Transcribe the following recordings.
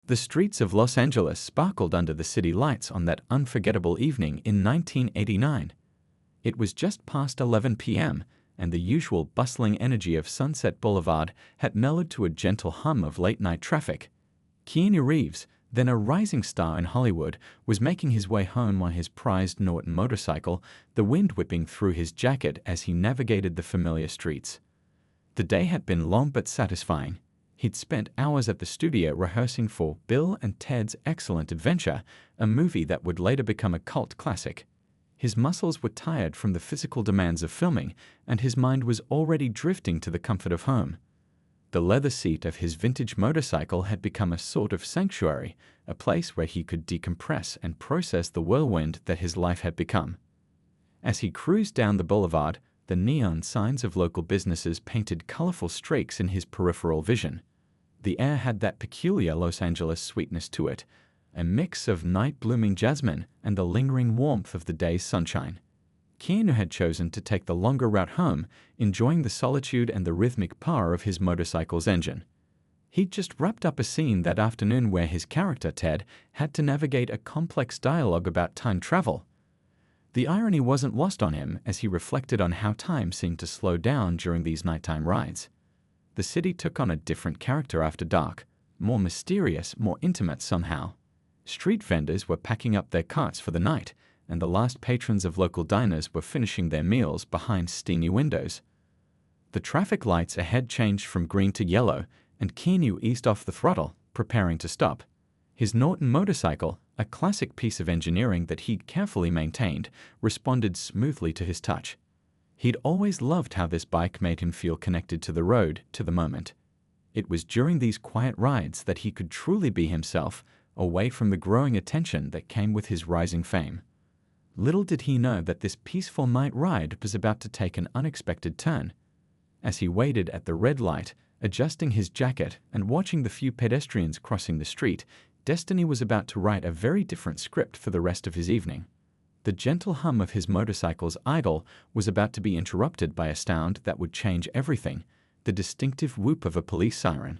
The streets of Los Angeles sparkled under the city lights on that unforgettable evening in 1989. It was just past 11 p.m., and the usual bustling energy of Sunset Boulevard had mellowed to a gentle hum of late-night traffic. Keanu Reeves, then a rising star in Hollywood, was making his way home on his prized Norton motorcycle, the wind whipping through his jacket as he navigated the familiar streets. The day had been long but satisfying. He'd spent hours at the studio rehearsing for Bill and Ted's Excellent Adventure, a movie that would later become a cult classic. His muscles were tired from the physical demands of filming, and his mind was already drifting to the comfort of home. The leather seat of his vintage motorcycle had become a sort of sanctuary, a place where he could decompress and process the whirlwind that his life had become. As he cruised down the boulevard, the neon signs of local businesses painted colorful streaks in his peripheral vision. The air had that peculiar Los Angeles sweetness to it, a mix of night-blooming jasmine and the lingering warmth of the day's sunshine. Keanu had chosen to take the longer route home, enjoying the solitude and the rhythmic power of his motorcycle's engine. He'd just wrapped up a scene that afternoon where his character, Ted, had to navigate a complex dialogue about time travel. The irony wasn't lost on him as he reflected on how time seemed to slow down during these nighttime rides. The city took on a different character after dark, more mysterious, more intimate somehow. Street vendors were packing up their carts for the night, and the last patrons of local diners were finishing their meals behind steamy windows. The traffic lights ahead changed from green to yellow, and Keanu eased off the throttle, preparing to stop. His Norton motorcycle, a classic piece of engineering that he'd carefully maintained, responded smoothly to his touch. He'd always loved how this bike made him feel connected to the road, to the moment. It was during these quiet rides that he could truly be himself, away from the growing attention that came with his rising fame. Little did he know that this peaceful night ride was about to take an unexpected turn. As he waited at the red light, adjusting his jacket and watching the few pedestrians crossing the street, destiny was about to write a very different script for the rest of his evening. The gentle hum of his motorcycle's idle was about to be interrupted by a sound that would change everything, the distinctive whoop of a police siren.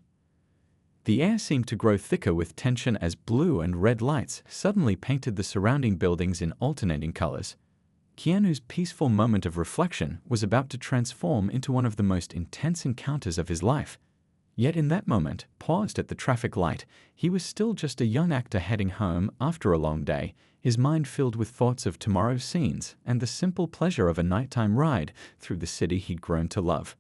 The air seemed to grow thicker with tension as blue and red lights suddenly painted the surrounding buildings in alternating colors. Keanu's peaceful moment of reflection was about to transform into one of the most intense encounters of his life. Yet in that moment, paused at the traffic light, he was still just a young actor heading home after a long day, his mind filled with thoughts of tomorrow's scenes and the simple pleasure of a nighttime ride through the city he'd grown to love.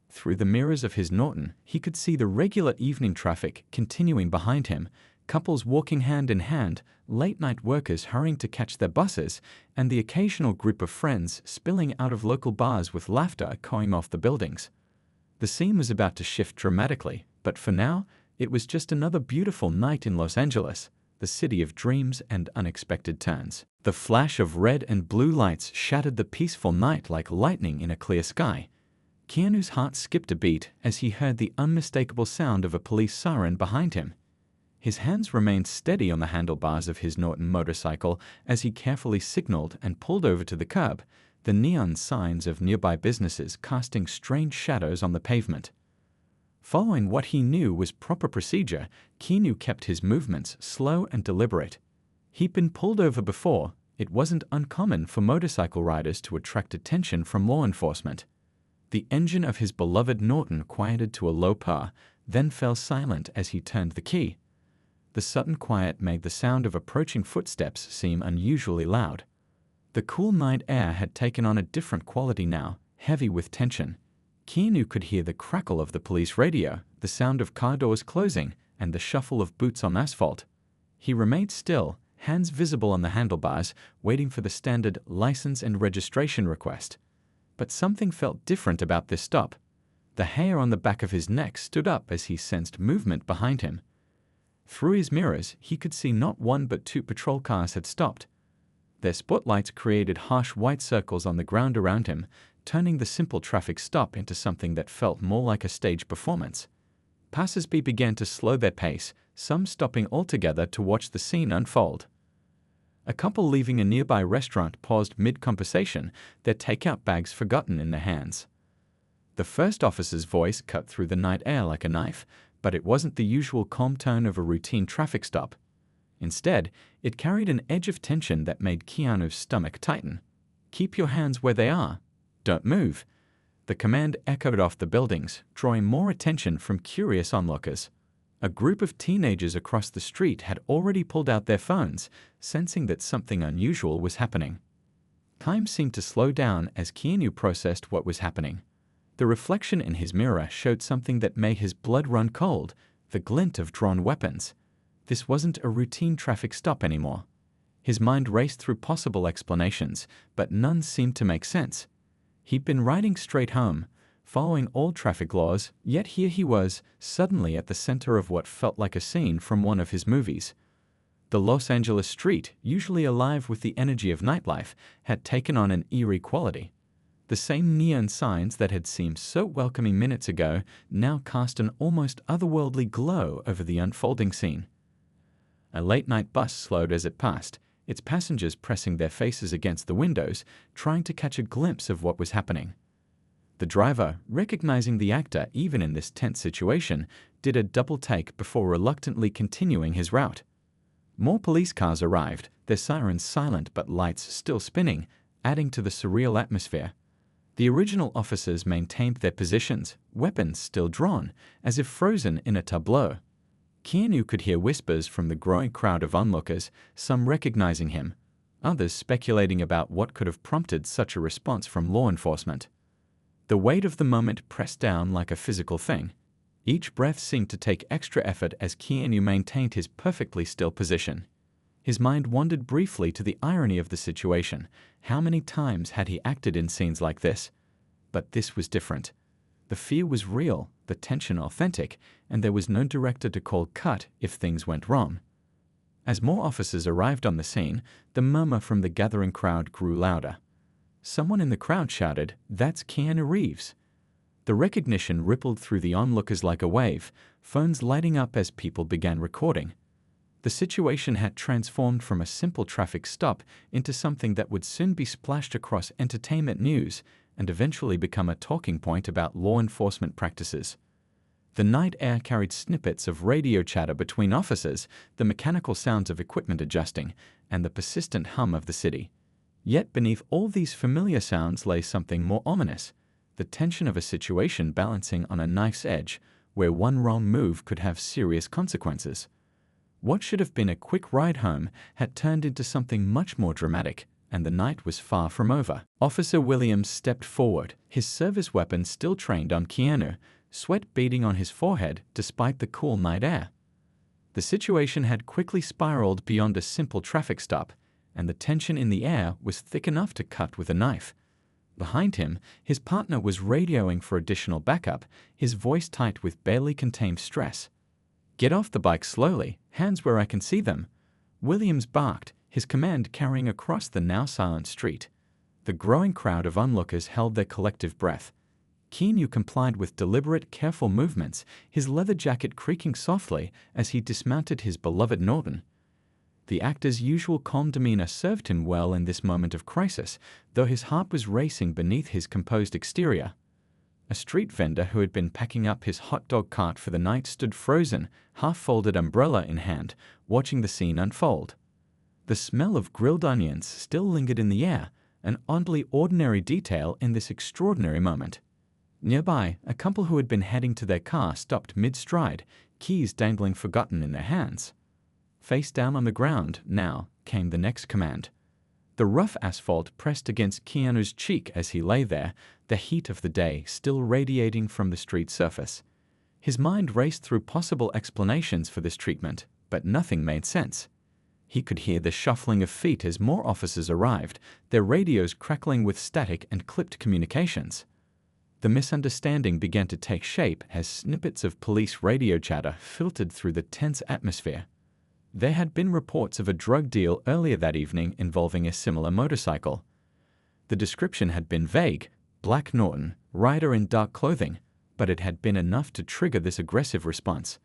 Through the mirrors of his Norton, he could see the regular evening traffic continuing behind him, couples walking hand in hand, late-night workers hurrying to catch their buses, and the occasional group of friends spilling out of local bars with laughter echoing off the buildings. The scene was about to shift dramatically, but for now, it was just another beautiful night in Los Angeles, the city of dreams and unexpected turns. The flash of red and blue lights shattered the peaceful night like lightning in a clear sky. Keanu's heart skipped a beat as he heard the unmistakable sound of a police siren behind him. His hands remained steady on the handlebars of his Norton motorcycle as he carefully signaled and pulled over to the curb, the neon signs of nearby businesses casting strange shadows on the pavement. Following what he knew was proper procedure, Keanu kept his movements slow and deliberate. He'd been pulled over before. It wasn't uncommon for motorcycle riders to attract attention from law enforcement. The engine of his beloved Norton quieted to a low purr, then fell silent as he turned the key. The sudden quiet made the sound of approaching footsteps seem unusually loud. The cool night air had taken on a different quality now, heavy with tension. Keanu could hear the crackle of the police radio, the sound of car doors closing, and the shuffle of boots on asphalt. He remained still, hands visible on the handlebars, waiting for the standard license and registration request. But something felt different about this stop. The hair on the back of his neck stood up as he sensed movement behind him. Through his mirrors, he could see not one but two patrol cars had stopped. Their spotlights created harsh white circles on the ground around him, turning the simple traffic stop into something that felt more like a stage performance. Passers-by began to slow their pace, some stopping altogether to watch the scene unfold. A couple leaving a nearby restaurant paused mid-conversation, their takeout bags forgotten in their hands. The first officer's voice cut through the night air like a knife, but it wasn't the usual calm tone of a routine traffic stop. Instead, it carried an edge of tension that made Keanu's stomach tighten. "Keep your hands where they are. Don't move." The command echoed off the buildings, drawing more attention from curious onlookers. A group of teenagers across the street had already pulled out their phones, sensing that something unusual was happening. Time seemed to slow down as Keanu processed what was happening. The reflection in his mirror showed something that made his blood run cold, the glint of drawn weapons. This wasn't a routine traffic stop anymore. His mind raced through possible explanations, but none seemed to make sense. He'd been riding straight home, following all traffic laws, yet here he was, suddenly at the center of what felt like a scene from one of his movies. The Los Angeles street, usually alive with the energy of nightlife, had taken on an eerie quality. The same neon signs that had seemed so welcoming minutes ago now cast an almost otherworldly glow over the unfolding scene. A late-night bus slowed as it passed, its passengers pressing their faces against the windows, trying to catch a glimpse of what was happening. The driver, recognizing the actor even in this tense situation, did a double take before reluctantly continuing his route. More police cars arrived, their sirens silent but lights still spinning, adding to the surreal atmosphere. The original officers maintained their positions, weapons still drawn, as if frozen in a tableau. Keanu could hear whispers from the growing crowd of onlookers, some recognizing him, others speculating about what could have prompted such a response from law enforcement. The weight of the moment pressed down like a physical thing. Each breath seemed to take extra effort as Keanu maintained his perfectly still position. His mind wandered briefly to the irony of the situation. How many times had he acted in scenes like this? But this was different. The fear was real, the tension authentic, and there was no director to call cut if things went wrong. As more officers arrived on the scene, the murmur from the gathering crowd grew louder. Someone in the crowd shouted, "That's Keanu Reeves." The recognition rippled through the onlookers like a wave, phones lighting up as people began recording. The situation had transformed from a simple traffic stop into something that would soon be splashed across entertainment news and eventually become a talking point about law enforcement practices. The night air carried snippets of radio chatter between officers, the mechanical sounds of equipment adjusting, and the persistent hum of the city. Yet beneath all these familiar sounds lay something more ominous, the tension of a situation balancing on a knife's edge, where one wrong move could have serious consequences. What should have been a quick ride home had turned into something much more dramatic, and the night was far from over. Officer Williams stepped forward, his service weapon still trained on Keanu, sweat beading on his forehead despite the cool night air. The situation had quickly spiraled beyond a simple traffic stop, and the tension in the air was thick enough to cut with a knife. Behind him, his partner was radioing for additional backup, his voice tight with barely contained stress. "Get off the bike slowly, hands where I can see them," Williams barked, his command carrying across the now silent street. The growing crowd of onlookers held their collective breath. Keanu complied with deliberate, careful movements, his leather jacket creaking softly as he dismounted his beloved Norton. The actor's usual calm demeanor served him well in this moment of crisis, though his heart was racing beneath his composed exterior. A street vendor who had been packing up his hot dog cart for the night stood frozen, half-folded umbrella in hand, watching the scene unfold. The smell of grilled onions still lingered in the air, an oddly ordinary detail in this extraordinary moment. Nearby, a couple who had been heading to their car stopped mid-stride, keys dangling forgotten in their hands. Face down on the ground, now, came the next command. The rough asphalt pressed against Keanu's cheek as he lay there, the heat of the day still radiating from the street surface. His mind raced through possible explanations for this treatment, but nothing made sense. He could hear the shuffling of feet as more officers arrived, their radios crackling with static and clipped communications. The misunderstanding began to take shape as snippets of police radio chatter filtered through the tense atmosphere. There had been reports of a drug deal earlier that evening involving a similar motorcycle. The description had been vague, black Norton, rider in dark clothing, but it had been enough to trigger this aggressive response.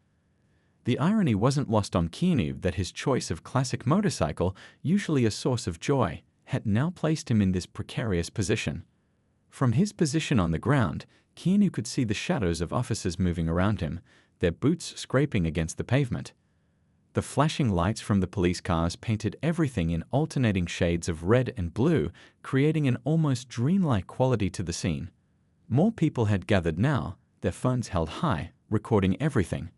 The irony wasn't lost on Keanu that his choice of classic motorcycle, usually a source of joy, had now placed him in this precarious position. From his position on the ground, Keanu could see the shadows of officers moving around him, their boots scraping against the pavement. The flashing lights from the police cars painted everything in alternating shades of red and blue, creating an almost dreamlike quality to the scene. More people had gathered now, their phones held high, recording everything.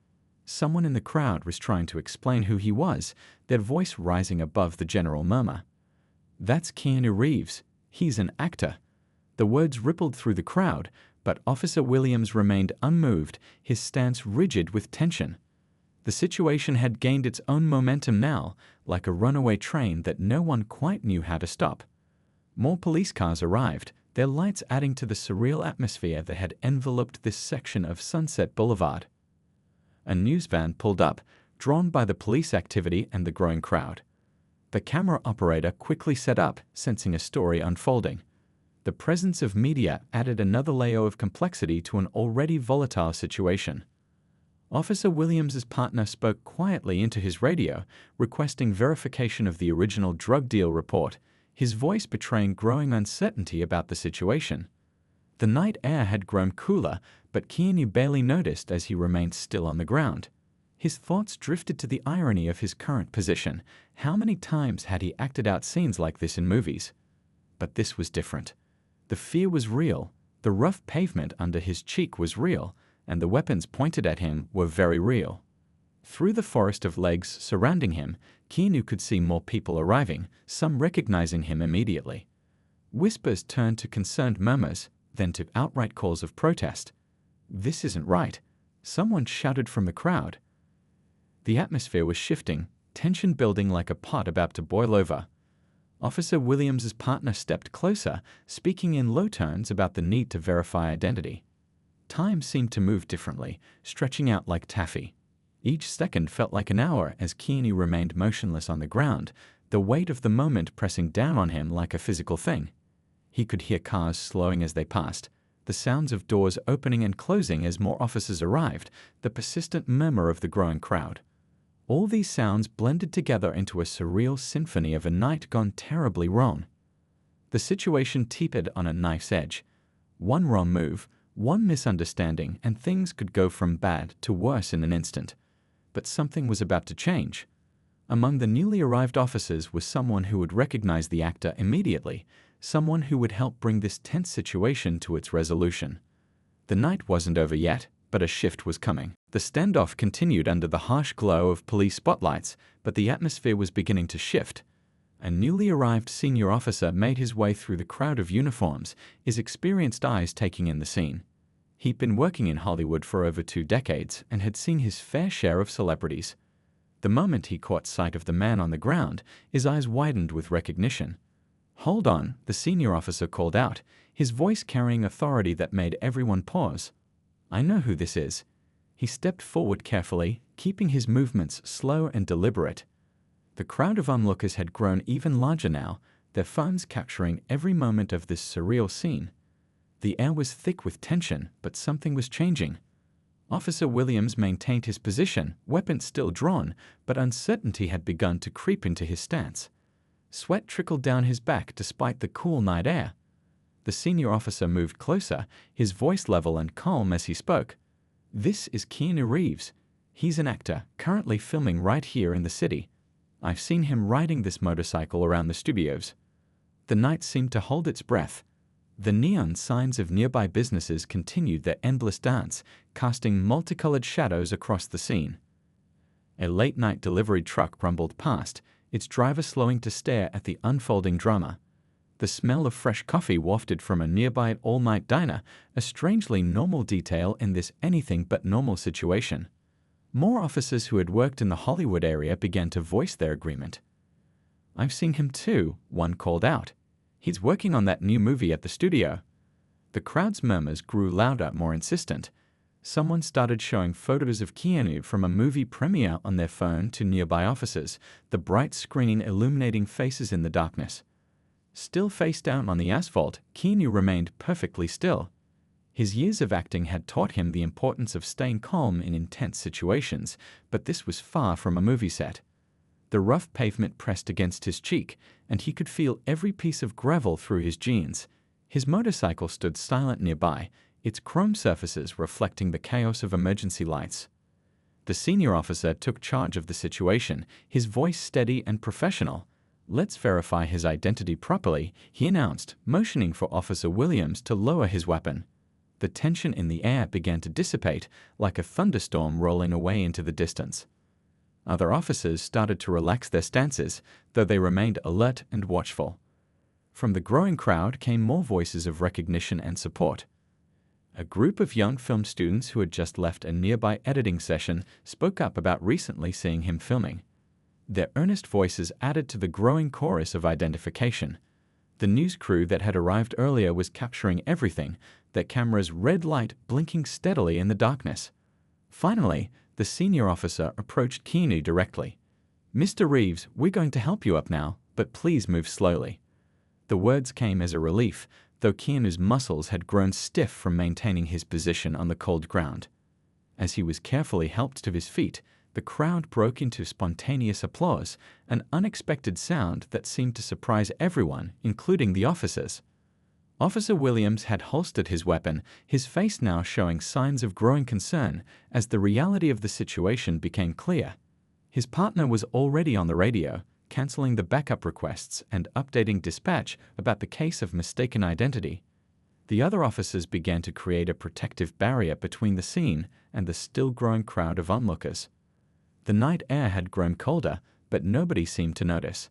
Someone in the crowd was trying to explain who he was, their voice rising above the general murmur. "That's Keanu Reeves. He's an actor." The words rippled through the crowd, but Officer Williams remained unmoved, his stance rigid with tension. The situation had gained its own momentum now, like a runaway train that no one quite knew how to stop. More police cars arrived, their lights adding to the surreal atmosphere that had enveloped this section of Sunset Boulevard. A news van pulled up, drawn by the police activity and the growing crowd. The camera operator quickly set up, sensing a story unfolding. The presence of media added another layer of complexity to an already volatile situation. Officer Williams's partner spoke quietly into his radio, requesting verification of the original drug deal report, his voice betraying growing uncertainty about the situation. The night air had grown cooler, but Keanu barely noticed as he remained still on the ground. His thoughts drifted to the irony of his current position. How many times had he acted out scenes like this in movies? But this was different. The fear was real, the rough pavement under his cheek was real, and the weapons pointed at him were very real. Through the forest of legs surrounding him, Keanu could see more people arriving, some recognizing him immediately. Whispers turned to concerned murmurs, then to outright calls of protest. "This isn't right," someone shouted from the crowd. The atmosphere was shifting, tension building like a pot about to boil over. Officer Williams's partner stepped closer, speaking in low tones about the need to verify identity. Time seemed to move differently, stretching out like taffy. Each second felt like an hour as Keanu remained motionless on the ground, the weight of the moment pressing down on him like a physical thing. He could hear cars slowing as they passed, the sounds of doors opening and closing as more officers arrived, the persistent murmur of the growing crowd. All these sounds blended together into a surreal symphony of a night gone terribly wrong. The situation teetered on a knife's edge. One wrong move, one misunderstanding, and things could go from bad to worse in an instant. But something was about to change. Among the newly arrived officers was someone who would recognize the actor immediately, someone who would help bring this tense situation to its resolution. The night wasn't over yet, but a shift was coming. The standoff continued under the harsh glow of police spotlights, but the atmosphere was beginning to shift. A newly arrived senior officer made his way through the crowd of uniforms, his experienced eyes taking in the scene. He'd been working in Hollywood for over 2 decades and had seen his fair share of celebrities. The moment he caught sight of the man on the ground, his eyes widened with recognition. "Hold on," the senior officer called out, his voice carrying authority that made everyone pause. "I know who this is." He stepped forward carefully, keeping his movements slow and deliberate. The crowd of onlookers had grown even larger now, their phones capturing every moment of this surreal scene. The air was thick with tension, but something was changing. Officer Williams maintained his position, weapons still drawn, but uncertainty had begun to creep into his stance. Sweat trickled down his back despite the cool night air. The senior officer moved closer, his voice level and calm as he spoke. "This is Keanu Reeves. He's an actor, currently filming right here in the city. I've seen him riding this motorcycle around the studios." The night seemed to hold its breath. The neon signs of nearby businesses continued their endless dance, casting multicolored shadows across the scene. A late-night delivery truck rumbled past, its driver slowing to stare at the unfolding drama. The smell of fresh coffee wafted from a nearby all-night diner, a strangely normal detail in this anything-but-normal situation. More officers who had worked in the Hollywood area began to voice their agreement. "I've seen him too," one called out. "He's working on that new movie at the studio." The crowd's murmurs grew louder, more insistent. Someone started showing photos of Keanu from a movie premiere on their phone to nearby officers, the bright screen illuminating faces in the darkness. Still face down on the asphalt, Keanu remained perfectly still. His years of acting had taught him the importance of staying calm in intense situations, but this was far from a movie set. The rough pavement pressed against his cheek, and he could feel every piece of gravel through his jeans. His motorcycle stood silent nearby, its chrome surfaces reflecting the chaos of emergency lights. The senior officer took charge of the situation, his voice steady and professional. "Let's verify his identity properly," he announced, motioning for Officer Williams to lower his weapon. The tension in the air began to dissipate, like a thunderstorm rolling away into the distance. Other officers started to relax their stances, though they remained alert and watchful. From the growing crowd came more voices of recognition and support. A group of young film students who had just left a nearby editing session spoke up about recently seeing him filming. Their earnest voices added to the growing chorus of identification. The news crew that had arrived earlier was capturing everything, their camera's red light blinking steadily in the darkness. Finally, the senior officer approached Keanu directly. "Mr. Reeves, we're going to help you up now, but please move slowly." The words came as a relief, though Keanu's muscles had grown stiff from maintaining his position on the cold ground. As he was carefully helped to his feet, the crowd broke into spontaneous applause, an unexpected sound that seemed to surprise everyone, including the officers. Officer Williams had holstered his weapon, his face now showing signs of growing concern as the reality of the situation became clear. His partner was already on the radio, canceling the backup requests and updating dispatch about the case of mistaken identity. The other officers began to create a protective barrier between the scene and the still-growing crowd of onlookers. The night air had grown colder, but nobody seemed to notice.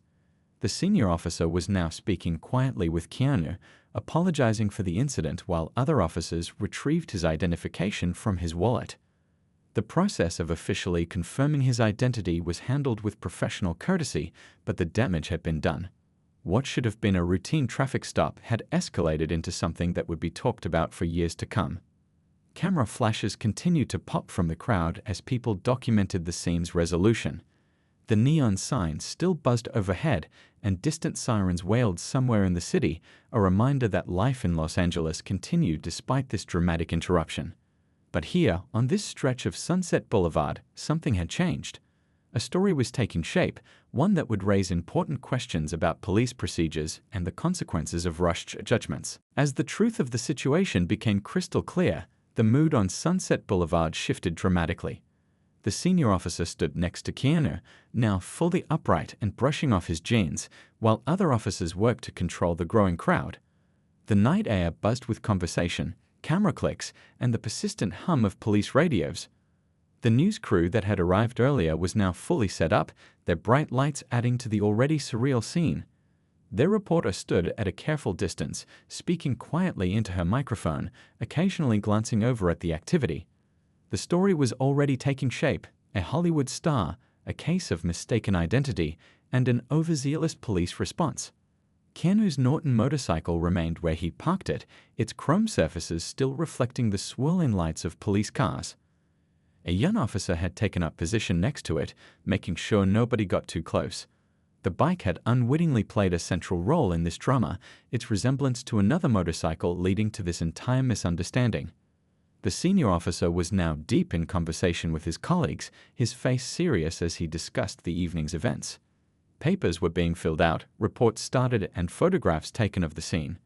The senior officer was now speaking quietly with Keanu, apologizing for the incident while other officers retrieved his identification from his wallet. The process of officially confirming his identity was handled with professional courtesy, but the damage had been done. What should have been a routine traffic stop had escalated into something that would be talked about for years to come. Camera flashes continued to pop from the crowd as people documented the scene's resolution. The neon signs still buzzed overhead, and distant sirens wailed somewhere in the city, a reminder that life in Los Angeles continued despite this dramatic interruption. But here, on this stretch of Sunset Boulevard, something had changed. A story was taking shape, one that would raise important questions about police procedures and the consequences of rushed judgments. As the truth of the situation became crystal clear, the mood on Sunset Boulevard shifted dramatically. The senior officer stood next to Keanu, now fully upright and brushing off his jeans, while other officers worked to control the growing crowd. The night air buzzed with conversation, camera clicks, and the persistent hum of police radios. The news crew that had arrived earlier was now fully set up, their bright lights adding to the already surreal scene. Their reporter stood at a careful distance, speaking quietly into her microphone, occasionally glancing over at the activity. The story was already taking shape: a Hollywood star, a case of mistaken identity, and an overzealous police response. Keanu's Norton motorcycle remained where he parked it, its chrome surfaces still reflecting the swirling lights of police cars. A young officer had taken up position next to it, making sure nobody got too close. The bike had unwittingly played a central role in this drama, its resemblance to another motorcycle leading to this entire misunderstanding. The senior officer was now deep in conversation with his colleagues, his face serious as he discussed the evening's events. Papers were being filled out, reports started, and photographs taken of the scene.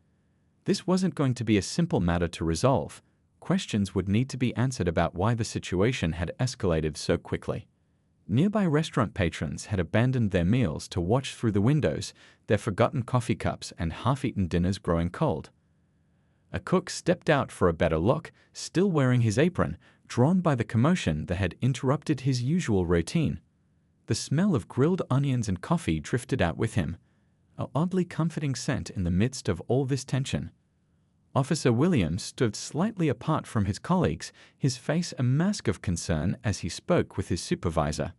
This wasn't going to be a simple matter to resolve. Questions would need to be answered about why the situation had escalated so quickly. Nearby restaurant patrons had abandoned their meals to watch through the windows, their forgotten coffee cups and half-eaten dinners growing cold. A cook stepped out for a better look, still wearing his apron, drawn by the commotion that had interrupted his usual routine. The smell of grilled onions and coffee drifted out with him, an oddly comforting scent in the midst of all this tension. Officer Williams stood slightly apart from his colleagues, his face a mask of concern as he spoke with his supervisor.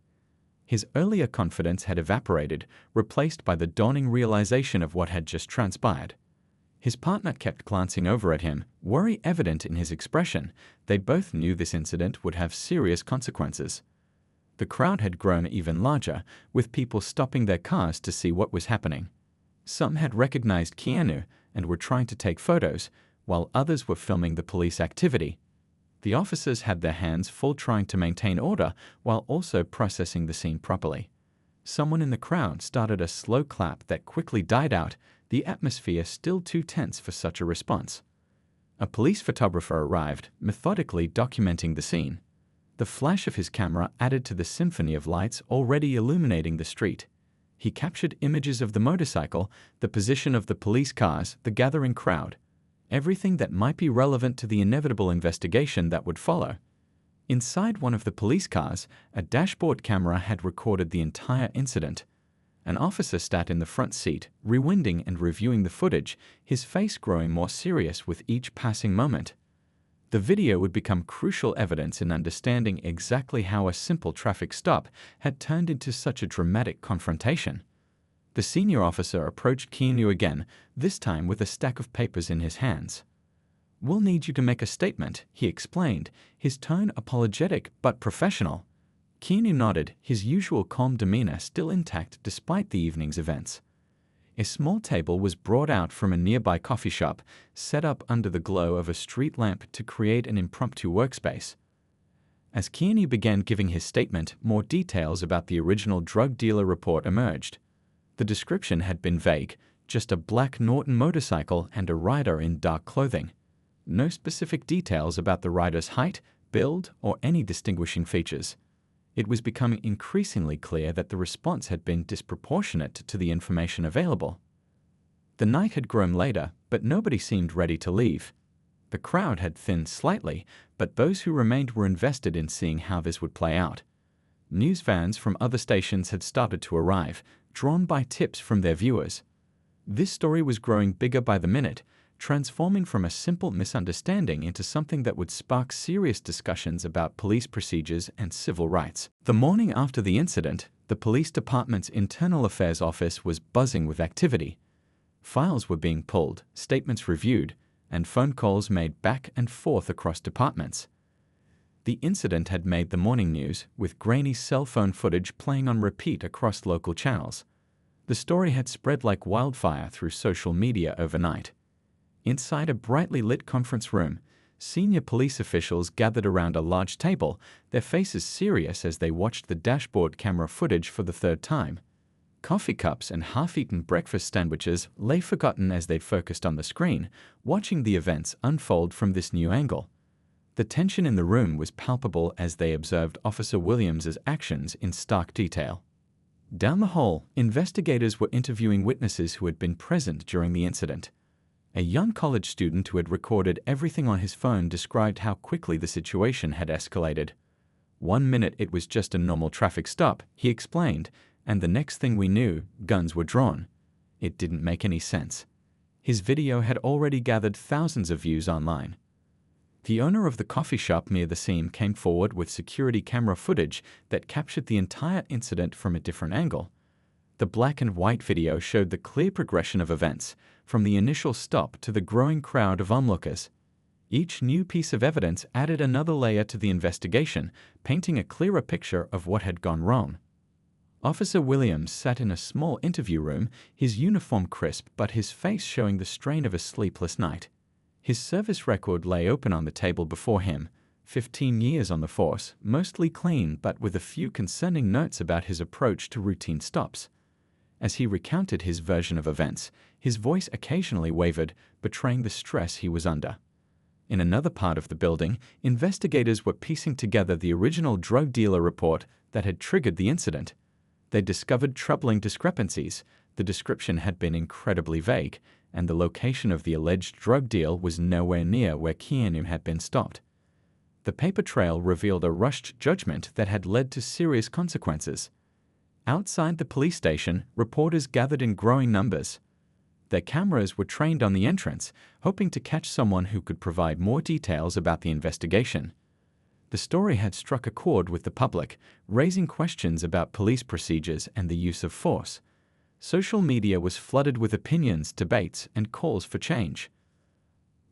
His earlier confidence had evaporated, replaced by the dawning realization of what had just transpired. His partner kept glancing over at him, worry evident in his expression. They both knew this incident would have serious consequences. The crowd had grown even larger, with people stopping their cars to see what was happening. Some had recognized Keanu and were trying to take photos, while others were filming the police activity. The officers had their hands full trying to maintain order while also processing the scene properly. Someone in the crowd started a slow clap that quickly died out, the atmosphere still too tense for such a response. A police photographer arrived, methodically documenting the scene. The flash of his camera added to the symphony of lights already illuminating the street. He captured images of the motorcycle, the position of the police cars, the gathering crowd, everything that might be relevant to the inevitable investigation that would follow. Inside one of the police cars, a dashboard camera had recorded the entire incident. An officer sat in the front seat, rewinding and reviewing the footage, his face growing more serious with each passing moment. The video would become crucial evidence in understanding exactly how a simple traffic stop had turned into such a dramatic confrontation. The senior officer approached Keanu again, this time with a stack of papers in his hands. "We'll need you to make a statement," he explained, his tone apologetic but professional. Keanu nodded, his usual calm demeanor still intact despite the evening's events. A small table was brought out from a nearby coffee shop, set up under the glow of a street lamp to create an impromptu workspace. As Keanu began giving his statement, more details about the original drug dealer report emerged. The description had been vague, just a black Norton motorcycle and a rider in dark clothing. No specific details about the rider's height, build, or any distinguishing features. It was becoming increasingly clear that the response had been disproportionate to the information available. The night had grown later, but nobody seemed ready to leave. The crowd had thinned slightly, but those who remained were invested in seeing how this would play out. News vans from other stations had started to arrive, drawn by tips from their viewers. This story was growing bigger by the minute, transforming from a simple misunderstanding into something that would spark serious discussions about police procedures and civil rights. The morning after the incident, the police department's internal affairs office was buzzing with activity. Files were being pulled, statements reviewed, and phone calls made back and forth across departments. The incident had made the morning news, with grainy cell phone footage playing on repeat across local channels. The story had spread like wildfire through social media overnight. Inside a brightly lit conference room, senior police officials gathered around a large table, their faces serious as they watched the dashboard camera footage for the third time. Coffee cups and half-eaten breakfast sandwiches lay forgotten as they focused on the screen, watching the events unfold from this new angle. The tension in the room was palpable as they observed Officer Williams's actions in stark detail. Down the hall, investigators were interviewing witnesses who had been present during the incident. A young college student who had recorded everything on his phone described how quickly the situation had escalated. "1 minute it was just a normal traffic stop," he explained, "and the next thing we knew, guns were drawn. It didn't make any sense." His video had already gathered thousands of views online. The owner of the coffee shop near the scene came forward with security camera footage that captured the entire incident from a different angle. The black and white video showed the clear progression of events, from the initial stop to the growing crowd of onlookers. Each new piece of evidence added another layer to the investigation, painting a clearer picture of what had gone wrong. Officer Williams sat in a small interview room, his uniform crisp but his face showing the strain of a sleepless night. His service record lay open on the table before him, 15 years on the force, mostly clean but with a few concerning notes about his approach to routine stops. As he recounted his version of events, his voice occasionally wavered, betraying the stress he was under. In another part of the building, investigators were piecing together the original drug dealer report that had triggered the incident. They discovered troubling discrepancies. The description had been incredibly vague, and the location of the alleged drug deal was nowhere near where Keanu had been stopped. The paper trail revealed a rushed judgment that had led to serious consequences. Outside the police station, reporters gathered in growing numbers. Their cameras were trained on the entrance, hoping to catch someone who could provide more details about the investigation. The story had struck a chord with the public, raising questions about police procedures and the use of force. Social media was flooded with opinions, debates, and calls for change.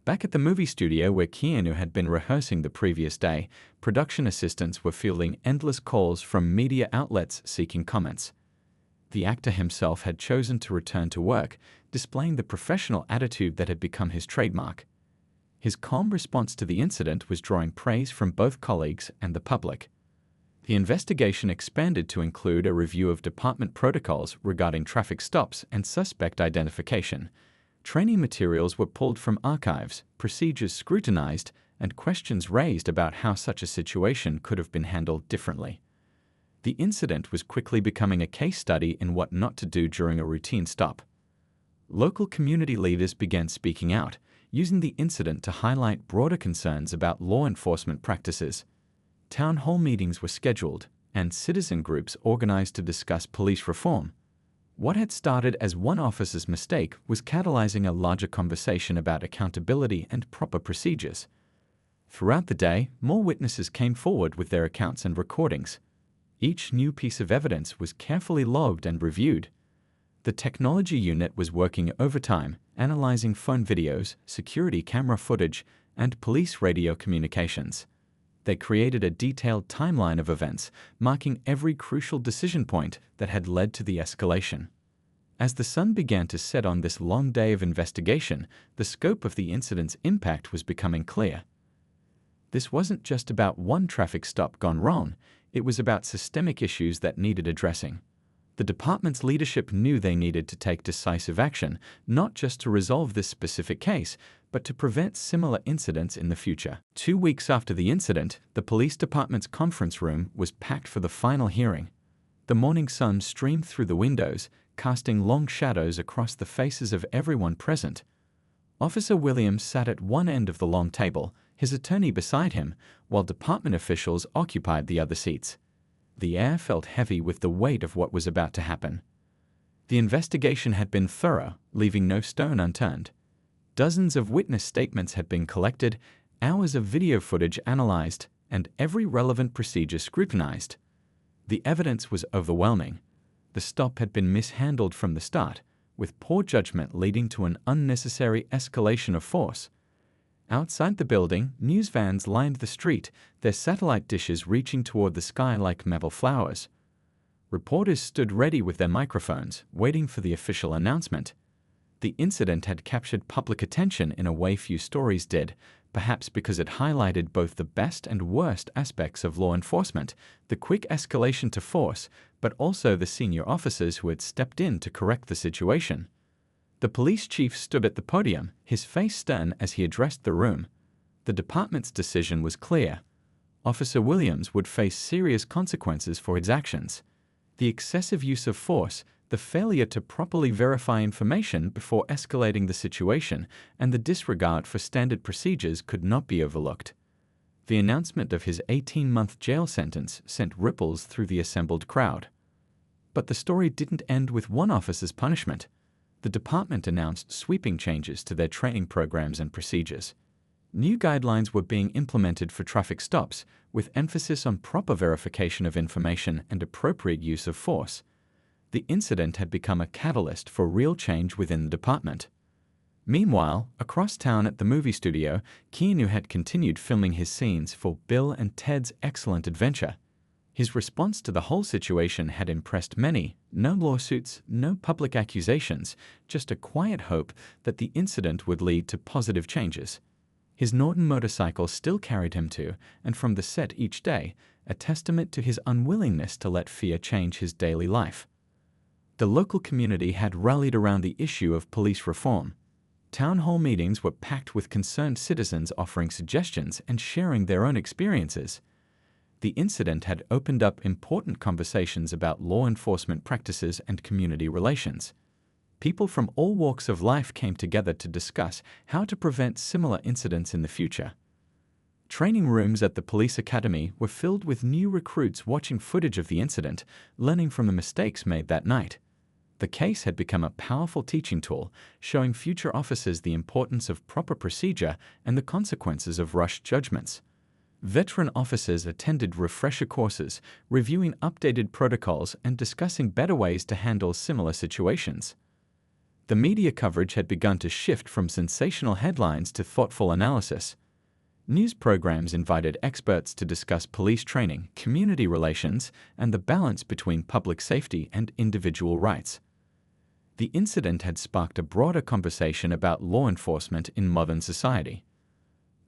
Back at the movie studio where Keanu had been rehearsing the previous day, production assistants were fielding endless calls from media outlets seeking comments. The actor himself had chosen to return to work, displaying the professional attitude that had become his trademark. His calm response to the incident was drawing praise from both colleagues and the public. The investigation expanded to include a review of department protocols regarding traffic stops and suspect identification. Training materials were pulled from archives, procedures scrutinized, and questions raised about how such a situation could have been handled differently. The incident was quickly becoming a case study in what not to do during a routine stop. Local community leaders began speaking out, using the incident to highlight broader concerns about law enforcement practices. Town hall meetings were scheduled, and citizen groups organized to discuss police reform. What had started as one officer's mistake was catalyzing a larger conversation about accountability and proper procedures. Throughout the day, more witnesses came forward with their accounts and recordings. Each new piece of evidence was carefully logged and reviewed. The technology unit was working overtime, analyzing phone videos, security camera footage, and police radio communications. They created a detailed timeline of events, marking every crucial decision point that had led to the escalation. As the sun began to set on this long day of investigation, the scope of the incident's impact was becoming clear. This wasn't just about one traffic stop gone wrong, it was about systemic issues that needed addressing. The department's leadership knew they needed to take decisive action, not just to resolve this specific case, but to prevent similar incidents in the future. 2 weeks after the incident, the police department's conference room was packed for the final hearing. The morning sun streamed through the windows, casting long shadows across the faces of everyone present. Officer Williams sat at one end of the long table, his attorney beside him, while department officials occupied the other seats. The air felt heavy with the weight of what was about to happen. The investigation had been thorough, leaving no stone unturned. Dozens of witness statements had been collected, hours of video footage analyzed, and every relevant procedure scrutinized. The evidence was overwhelming. The stop had been mishandled from the start, with poor judgment leading to an unnecessary escalation of force. Outside the building, news vans lined the street, their satellite dishes reaching toward the sky like metal flowers. Reporters stood ready with their microphones, waiting for the official announcement. The incident had captured public attention in a way few stories did, perhaps because it highlighted both the best and worst aspects of law enforcement, the quick escalation to force, but also the senior officers who had stepped in to correct the situation. The police chief stood at the podium, his face stern as he addressed the room. The department's decision was clear. Officer Williams would face serious consequences for his actions. The excessive use of force, the failure to properly verify information before escalating the situation, and the disregard for standard procedures could not be overlooked. The announcement of his 18-month jail sentence sent ripples through the assembled crowd. But the story didn't end with one officer's punishment. The department announced sweeping changes to their training programs and procedures. New guidelines were being implemented for traffic stops, with emphasis on proper verification of information and appropriate use of force. The incident had become a catalyst for real change within the department. Meanwhile, across town at the movie studio, Keanu had continued filming his scenes for Bill and Ted's Excellent Adventure. His response to the whole situation had impressed many. No lawsuits, no public accusations, just a quiet hope that the incident would lead to positive changes. His Norton motorcycle still carried him to and from the set each day, a testament to his unwillingness to let fear change his daily life. The local community had rallied around the issue of police reform. Town hall meetings were packed with concerned citizens offering suggestions and sharing their own experiences. The incident had opened up important conversations about law enforcement practices and community relations. People from all walks of life came together to discuss how to prevent similar incidents in the future. Training rooms at the police academy were filled with new recruits watching footage of the incident, learning from the mistakes made that night. The case had become a powerful teaching tool, showing future officers the importance of proper procedure and the consequences of rushed judgments. Veteran officers attended refresher courses, reviewing updated protocols and discussing better ways to handle similar situations. The media coverage had begun to shift from sensational headlines to thoughtful analysis. News programs invited experts to discuss police training, community relations, and the balance between public safety and individual rights. The incident had sparked a broader conversation about law enforcement in modern society.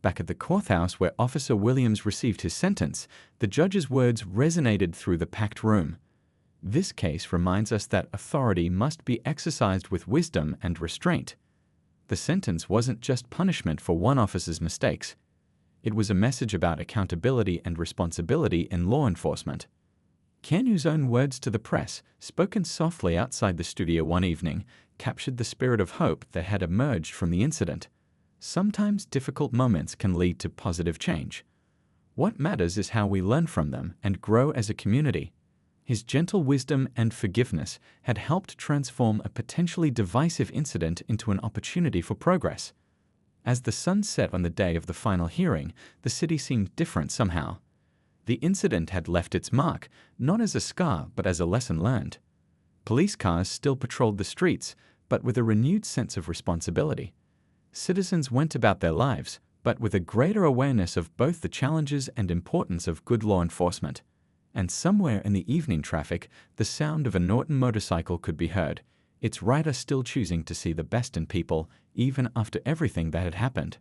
Back at the courthouse where Officer Williams received his sentence, the judge's words resonated through the packed room. This case reminds us that authority must be exercised with wisdom and restraint. The sentence wasn't just punishment for one officer's mistakes. It was a message about accountability and responsibility in law enforcement. Keanu's own words to the press, spoken softly outside the studio one evening, captured the spirit of hope that had emerged from the incident. Sometimes difficult moments can lead to positive change. What matters is how we learn from them and grow as a community. His gentle wisdom and forgiveness had helped transform a potentially divisive incident into an opportunity for progress. As the sun set on the day of the final hearing, the city seemed different somehow. The incident had left its mark, not as a scar but as a lesson learned. Police cars still patrolled the streets, but with a renewed sense of responsibility. Citizens went about their lives, but with a greater awareness of both the challenges and importance of good law enforcement. And somewhere in the evening traffic, the sound of a Norton motorcycle could be heard, its rider still choosing to see the best in people, even after everything that had happened.